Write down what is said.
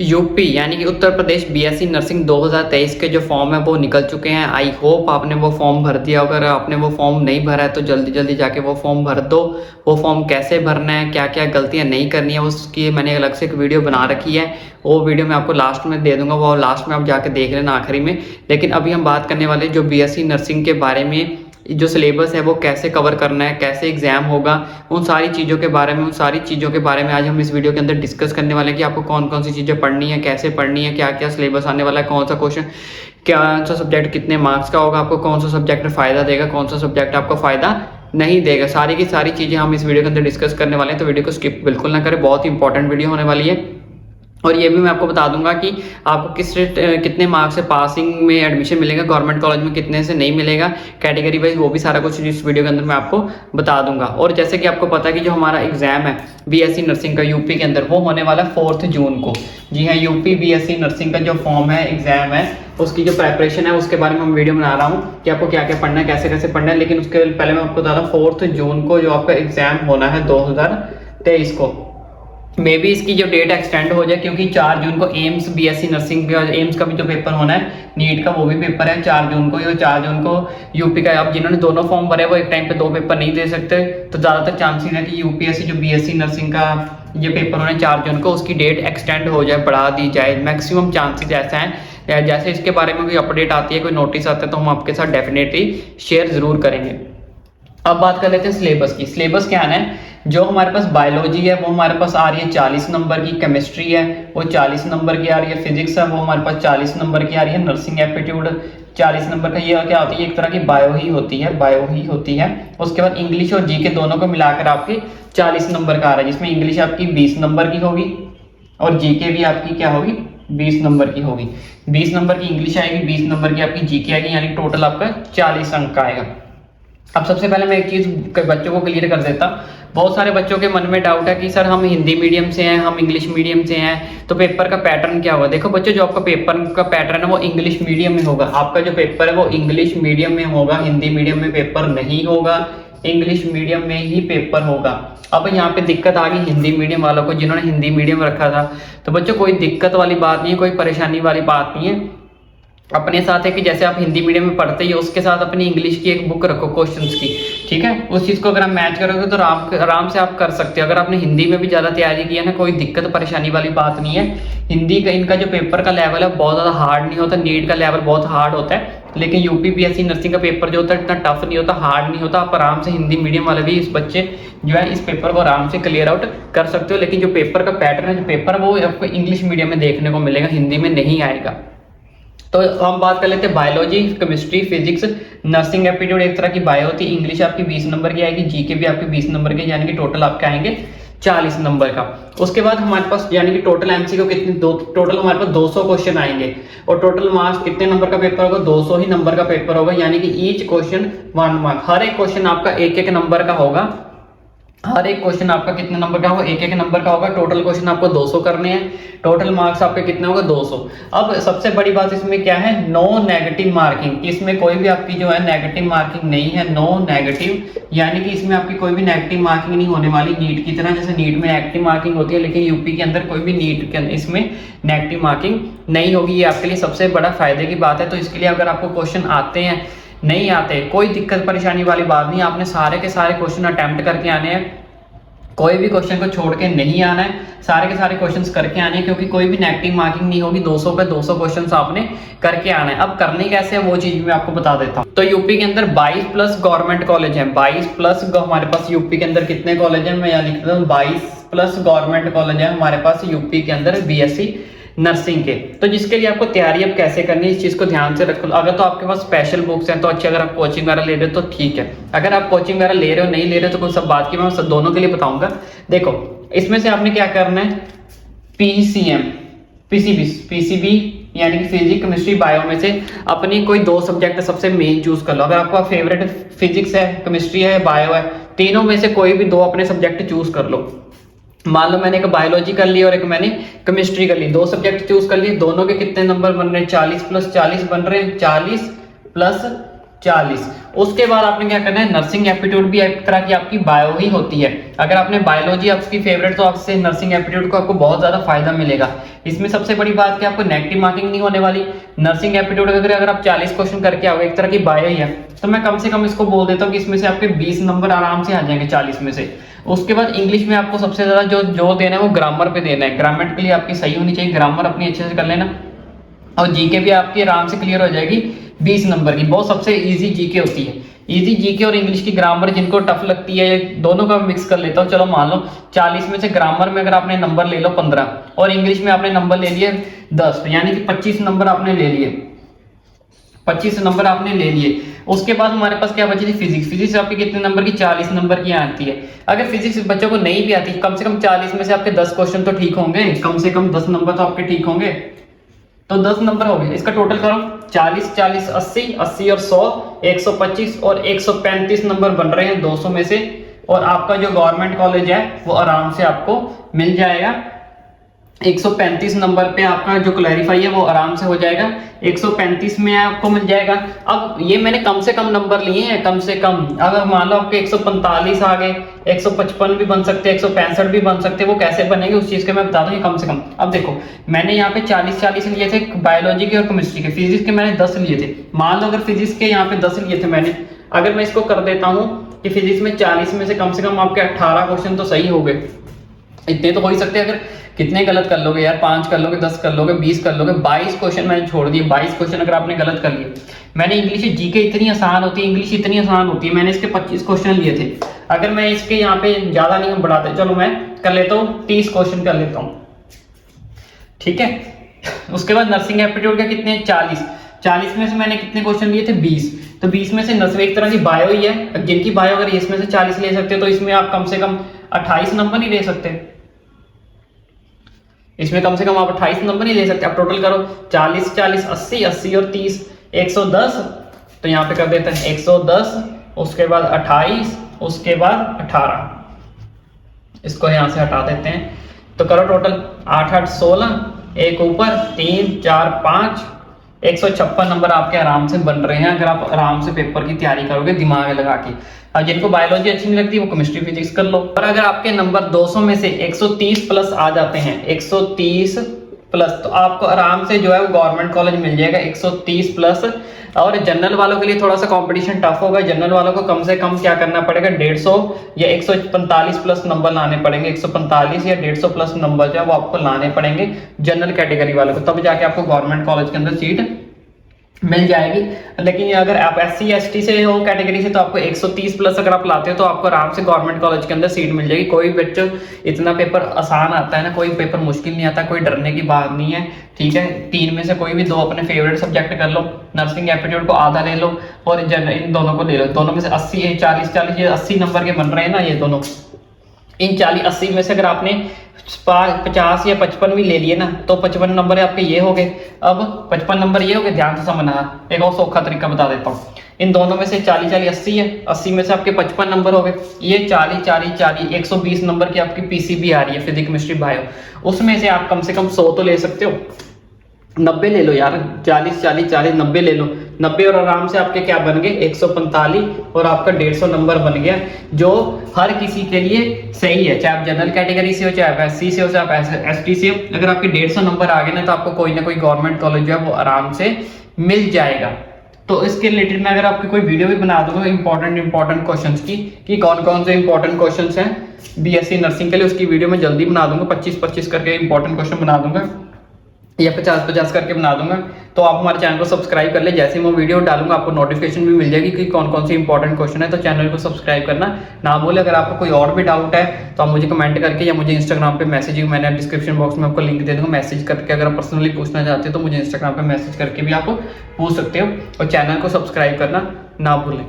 UP यानी कि Uttar Pradesh BSc nursing 2023 के जो फॉर्म है वो निकल चुके हैं। आई होप आपने वो फॉर्म भर दिया। अगर आपने वो फॉर्म नहीं भरा है तो जल्दी जल्दी जाके वो फॉर्म भर दो। वो फॉर्म कैसे भरना है, क्या क्या गलतियां नहीं करनी है, उसकी मैंने अलग से एक वीडियो बना रखी है। वो वीडियो मैं आपको लास्ट में दे दूंगा, वो लास्ट में आप जाके देख लेना आखिरी में। लेकिन अभी हम बात करने वाले जो बीएससी नर्सिंग के बारे में, जो सिलेबस है वो कैसे कवर करना है, कैसे एग्जाम होगा, उन सारी चीज़ों के बारे में आज हम इस वीडियो के अंदर डिस्कस करने वाले हैं कि आपको कौन कौन सी चीज़ें पढ़नी है, कैसे पढ़नी है, क्या क्या सिलेबस आने वाला है, कौन सा क्वेश्चन, कौन सा सब्जेक्ट कितने मार्क्स का होगा, आपको कौन सा सब्जेक्ट फ़ायदा देगा, कौन सा सब्जेक्ट आपको फ़ायदा नहीं देगा। सारी की सारी चीज़ें हम इस वीडियो के अंदर डिस्कस करने वाले हैं, तो वीडियो को स्किप बिल्कुल ना करें। बहुत ही इंपॉर्टेंट वीडियो होने वाली है। और ये भी मैं आपको बता दूंगा कि आपको कितने मार्क्स से पासिंग में एडमिशन मिलेगा, गवर्नमेंट कॉलेज में कितने से नहीं मिलेगा, कैटेगरी वाइज, वो भी सारा कुछ इस वीडियो के अंदर मैं आपको बता दूंगा। और जैसे कि आपको पता है कि जो हमारा एग्जाम है बीएससी नर्सिंग का यूपी के अंदर, वो होने वाला 4 जून को। जी हाँ, यूपी बीएससी नर्सिंग का जो फॉर्म है, एग्जाम है, उसकी जो प्रेपरेशन है उसके बारे में मैं वीडियो बना रहा हूँ कि आपको क्या क्या पढ़ना है, कैसे कैसे पढ़ना है। लेकिन उसके पहले मैं आपको बता रहा हूँ 4 जून को जो आपका एग्जाम होना है 2023 को, मे बी इसकी जो डेट एक्सटेंड हो जाए, क्योंकि 4 जून को एम्स बीएससी नर्सिंग का, एम्स का भी जो पेपर होना है नीट का, वो भी पेपर है 4 जून को। ये 4 जून को यूपी का, अब जिन्होंने दोनों फॉर्म भरे वो एक टाइम पे 2 पेपर नहीं दे सकते, तो ज़्यादातर चांसेस है कि यूपीएससी जो बीएससी नर्सिंग का ये पेपर होना है 4 जून को, उसकी डेट एक्सटेंड हो जाए, बढ़ा दी जाए। मैक्सिमम चांसेस ऐसा है। जैसे इसके बारे में कोई अपडेट आती है, कोई नोटिस आता है, तो हम आपके साथ डेफिनेटली शेयर जरूर करेंगे। अब बात कर लेते हैं सिलेबस की। सिलेबस क्या है, जो हमारे पास बायोलॉजी है वो हमारे पास आ रही है 40 नंबर की, केमिस्ट्री है वो 40 नंबर की आ रही है, फिजिक्स है वो हमारे पास 40 नंबर की आ रही है, नर्सिंग एप्टीट्यूड 40 नंबर का। ये क्या होती है, एक तरह की बायो ही होती है। उसके बाद इंग्लिश और जीके दोनों को मिलाकर आपकी 40 नंबर का आ रहा है, जिसमें इंग्लिश आपकी 20 नंबर की होगी और जीके भी आपकी क्या होगी, 20 नंबर की होगी। 20 नंबर की इंग्लिश आएगी, 20 नंबर की आपकी जीके आएगी, यानी टोटल आपका 40 अंक का आएगा। अब सबसे पहले मैं एक चीज़ बच्चों को क्लियर कर देता। बहुत सारे बच्चों के मन में डाउट है कि सर हम हिंदी मीडियम से हैं, हम इंग्लिश मीडियम से हैं, तो पेपर का पैटर्न क्या होगा। देखो बच्चों, जो आपका पेपर का पैटर्न है वो इंग्लिश मीडियम में होगा। आपका जो पेपर है वो इंग्लिश मीडियम में होगा, हिंदी मीडियम में पेपर नहीं होगा, इंग्लिश मीडियम में ही पेपर होगा। अब यहाँ पे दिक्कत आ गई हिंदी मीडियम वालों को, जिन्होंने हिंदी मीडियम रखा था। तो बच्चों कोई दिक्कत वाली बात नहीं है, कोई परेशानी वाली बात नहीं है। अपने साथ है कि जैसे आप हिंदी मीडियम में पढ़ते ही, उसके साथ अपनी इंग्लिश की एक बुक रखो क्वेश्चंस की, ठीक है। उस चीज़ को अगर आप मैच करोगे तो आराम से आप कर सकते हो। अगर आपने हिंदी में भी ज़्यादा तैयारी की है ना, कोई दिक्कत परेशानी वाली बात नहीं है। हिंदी का इनका जो पेपर का लेवल है बहुत ज़्यादा हार्ड नहीं होता, नीट का लेवल बहुत हार्ड होता है, लेकिन यूपी बीएससी नर्सिंग का पेपर जो होता है इतना टफ नहीं होता, हार्ड नहीं होता। आप आराम से हिंदी मीडियम वाले भी इस बच्चे जो है इस पेपर को आराम से क्लियर आउट कर सकते हो। लेकिन जो पेपर का पैटर्न है, जो पेपर है वो आपको इंग्लिश मीडियम में देखने को मिलेगा, हिंदी में नहीं आएगा। तो हम बात कर लेते हैं biology, chemistry, physics, nursing aptitude एक तरह की बायो होती है। इंग्लिश आपकी 20 नंबर की आएगी, जीके भी आपकी 20 नंबर की, यानी कि टोटल आपके आएंगे 40 नंबर का। उसके बाद हमारे पास यानी कि टोटल एमसीक्यू कितने, टोटल हमारे पास 200 क्वेश्चन आएंगे और टोटल मार्क्स कितने नंबर का पेपर होगा, 200 ही नंबर का पेपर होगा, यानी कि ईच क्वेश्चन 1 मार्क। हर एक क्वेश्चन आपका एक एक नंबर का होगा, हर एक क्वेश्चन आपका कितने नंबर का होगा, एक एक नंबर का होगा। टोटल क्वेश्चन आपको 200 करने हैं, टोटल मार्क्स आपके कितने होगा, 200। अब सबसे बड़ी बात इसमें क्या है, नो नेगेटिव मार्किंग। इसमें कोई भी आपकी जो है नेगेटिव मार्किंग नहीं है, नो नेगेटिव, यानी कि इसमें आपकी कोई भी नेगेटिव मार्किंग नहीं होने वाली नीट की तरह। जैसे नीट में नेगेटिव मार्किंग होती है, लेकिन यूपी के अंदर कोई भी नीट के अंदर इसमें नेगेटिव मार्किंग नहीं होगी। ये आपके लिए सबसे बड़ा फायदे की बात है। तो इसके लिए अगर आपको क्वेश्चन आते हैं, नहीं आते, कोई दिक्कत परेशानी वाली बात नहीं, आपने सारे के सारे क्वेश्चन अटेम्प्ट करके आने हैं, कोई भी क्वेश्चन को छोड़ के नहीं आना है, सारे के सारे क्वेश्चंस करके आने हैं, क्योंकि कोई भी नेगेटिव मार्किंग नहीं होगी। 200 पे 200 क्वेश्चंस आपने करके आना है। अब करने कैसे है वो चीज मैं आपको बता देता हूँ। तो यूपी के अंदर 22 प्लस गवर्नमेंट कॉलेज है, 22 प्लस हमारे पास यूपी के अंदर कितने कॉलेज है, मैं यहाँ लिख देता हूँ 22 प्लस गवर्नमेंट कॉलेज है हमारे पास यूपी के अंदर बीएससी नर्सिंग के। तो जिसके लिए आपको तैयारी अब कैसे करनी है, इस चीज को ध्यान से रखो। अगर तो आपके पास स्पेशल बुक्स हैं तो अच्छे, अगर आप कोचिंग वगैरह ले रहे हो तो ठीक है। अगर आप कोचिंग वगैरह ले रहे हो, नहीं ले रहे हो, तो कोई सब बात की, मैं सब दोनों के लिए बताऊंगा। देखो इसमें से आपने क्या करना है, पीसीएम, पीसीबी यानी कि फिजिक्स, केमिस्ट्री, बायो में से अपनी कोई 2 सब्जेक्ट सबसे मेन चूज कर लो। अगर आपका फेवरेट फिजिक्स है, केमिस्ट्री है, बायो है, तीनों में से कोई भी 2 अपने सब्जेक्ट चूज कर लो। मान लो मैंने एक बायोलॉजी कर ली और एक मैंने केमिस्ट्री कर ली, 2 सब्जेक्ट चूज कर लिए। दोनों के कितने नंबर बन रहे हैं, 40 प्लस 40 बन रहे हैं, 40 प्लस 40। उसके बाद आपने क्या करना है, नर्सिंग एप्टीट्यूड भी एक तरह की आपकी बायो ही होती है। अगर आपने बायोलॉजी आपकी फेवरेट तो आपसे नर्सिंग एप्टीट्यूड को आपको बहुत ज्यादा फायदा मिलेगा। इसमें सबसे बड़ी बात कि आपको नेगेटिव मार्किंग नहीं होने वाली। नर्सिंग एप्टीट्यूड अगर आप 40 क्वेश्चन करके आओगे, एक तरह की बायो ही है, तो मैं कम से कम इसको बोल देता हूँ कि इसमें से आपके 20 नंबर आराम से आ जाएंगे 40 में से। उसके बाद इंग्लिश में आपको सबसे ज्यादा जो देना है वो ग्रामर पे देना है। ग्रामेटिकली आपकी सही होनी चाहिए, ग्रामर अपनी अच्छे से कर लेना। और जीके भी आपकी आराम से क्लियर हो जाएगी 20 नंबर की। बहुत सबसे इजी जीके होती है। इजी जीके और इंग्लिश की ग्रामर जिनको टफ लगती है, दोनों का मिक्स कर लेता हूँ। चलो मान लो 40 में से ग्रामर में अगर आपने नंबर ले लो 15 और इंग्लिश में आपने नंबर ले लिए 10, यानी कि 25 नंबर आपने ले लिए। 25 नंबर आपने ले लिए। उसके बाद हमारे पास क्या बची थी, फिजिक्स। फिजिक्स आपकी कितने नंबर की, 40 नंबर की आती है। अगर फिजिक्स बच्चों को नहीं भी आती, कम से कम 40 में से आपके 10 क्वेश्चन तो ठीक होंगे, कम से कम 10 नंबर तो आपके ठीक होंगे। तो 10 नंबर हो गए। इसका टोटल करो, 40 40 80 80 और 100 125 और 135 नंबर बन रहे हैं 200 में से। और आपका जो गवर्नमेंट कॉलेज है वो आराम से आपको मिल जाएगा। 135 नंबर पे आपका जो क्लैरिफाई है वो आराम से हो जाएगा, 135 में आपको मिल जाएगा। अब ये मैंने कम से कम नंबर लिए हैं, कम से कम। अगर मान लो आपके 145 आ गए, 155 भी बन सकते हैं, 165 भी बन सकते हैं। वो कैसे बनेंगे उस चीज के मैं बता दूं, कम से कम। अब देखो मैंने यहाँ पे 40 लिए थे बायोलॉजी के और केमिस्ट्री के। फिजिक्स के मैंने 10 लिए थे। मान लो अगर फिजिक्स के यहाँ पे 10 लिए थे मैंने, अगर मैं इसको कर देता हूँ कि फिजिक्स में 40 में से कम आपके 18 क्वेश्चन तो सही हो गए। इतने तो हो ही सकते हैं। अगर कितने गलत कर लोगे यार, 5 कर लोगे, 10 कर लोगे, 20 कर लोगे, 22 क्वेश्चन मैंने छोड़ दिए। 22 क्वेश्चन अगर आपने गलत कर लिए। मैंने इंग्लिश जीके इतनी आसान होती है, इंग्लिश इतनी आसान होती है, मैंने इसके 25 क्वेश्चन लिए थे। अगर मैं इसके यहाँ पे ज्यादा नहीं हम बढ़ाते, चलो मैं कर लेता हूँ 30 क्वेश्चन कर लेता हूँ, ठीक है। उसके बाद नर्सिंग एप्टीट्यूड के कितने, 40 में से मैंने कितने क्वेश्चन लिए थे, 20। तो 20 में से नर्सिंग एक तरह की बायो ही है, जिनकी बायो अगर इसमें से 40 ले सकते तो इसमें आप कम से कम 28 नंबर ही ले सकते। इसमें कम से कम आप 28 नंबर ही ले सकते। आप टोटल करो 40 40 80 80 और 30 110। तो यहाँ पे कर देते हैं 110, उसके बाद 28, उसके बाद 18। इसको यहाँ से हटा देते हैं। तो करो टोटल 8 8 16, एक ऊपर 3 4 5, 156 नंबर आपके आराम से बन रहे हैं अगर आप आराम से पेपर की तैयारी करोगे दिमाग लगा के। अब जिनको बायोलॉजी अच्छी नहीं लगती वो केमिस्ट्री फिजिक्स कर लो। और अगर आपके नंबर 200 में से 130 प्लस आ जाते हैं, 130 प्लस, तो आपको आराम से जो है वो गवर्नमेंट कॉलेज मिल जाएगा 130 प्लस। और जनरल वालों के लिए थोड़ा सा कंपटीशन टफ होगा। जनरल वालों को कम से कम क्या करना पड़ेगा, 150 या 145 प्लस नंबर लाने पड़ेंगे। 145 या 150 प्लस नंबर जो है वो आपको लाने पड़ेंगे जनरल कैटेगरी वालों को, तब जाके आपको गवर्नमेंट कॉलेज के अंदर सीट मिल जाएगी। लेकिन अगर आप SC ST से हो कैटेगरी से, तो आपको 130 प्लस अगर आप लाते हो तो आपको आराम से गवर्नमेंट कॉलेज के अंदर सीट मिल जाएगी। कोई बच्चों इतना पेपर आसान आता है ना, कोई पेपर मुश्किल नहीं आता, कोई डरने की बात नहीं है, ठीक है। 3 में से कोई भी 2 अपने फेवरेट सब्जेक्ट कर लो। नर्सिंग एप्टीट्यूड को आधा ले लो और इन दोनों को ले लो। दोनों में से 80 40 40 ये 80 नंबर के बन रहे हैं ना ये दोनों। इन 40 80 में से अगर आपने 50 या 55 भी ले लिए ना, तो 55 नंबर आपके ये हो गए। अब 55 नंबर ये हो गए, ध्यान से समझना। एक और सौखा तरीका बता देता हूँ। इन दोनों में से 40 40 80 है, 80 में से आपके 55 नंबर हो गए। ये 40 40 40 120 नंबर की आपकी PCB आ रही है, फिजिक्स केमिस्ट्री बायो। उसमें से आप कम से कम 100 तो ले सकते हो। 90 ले लो यार, 40 40 40 90 ले लो। 90 और आराम से आपके क्या बन गए, 145 और आपका 150 नंबर बन गया, जो हर किसी के लिए सही है। चाहे आप जनरल कैटेगरी से हो, चाहे आप SC से हो, चाहे आप ST से हो। अगर आपके 150 नंबर आ गए ना, तो आपको कोई ना कोई गवर्नमेंट कॉलेज जो है वो आराम से मिल जाएगा। तो इसके रिलेटेड मैं अगर आपकी कोई वीडियो भी बना दूंगा इंपॉर्टेंट क्वेश्चंस की, कि कौन कौन से इंपॉर्टेंट क्वेश्चंस हैं BSc नर्सिंग के लिए, उसकी वीडियो मैं जल्दी बना दूंगा। 25 करके इंपॉर्टेंट क्वेश्चन बना दूंगा, या 50 करके बना दूंगा। तो आप हमारे चैनल को सब्सक्राइब कर ले। जैसे मैं वीडियो डालूंगा आपको नोटिफिकेशन भी मिल जाएगी कि कौन कौन सी इंपॉर्टेंट क्वेश्चन है। तो चैनल को सब्सक्राइब करना ना भूले। अगर आपको कोई और भी डाउट है तो आप मुझे कमेंट करके या मुझे इंस्टाग्राम पे मैसेज, मैंने डिस्क्रिप्शन बॉक्स में आपको लिंक दे दूंगा, मैसेज करके अगर आप पर्सनली पूछना चाहते हो तो मुझे इंस्टाग्राम पे मैसेज करके भी आप पूछ सकते हो। और चैनल को सब्सक्राइब करना ना भूलें।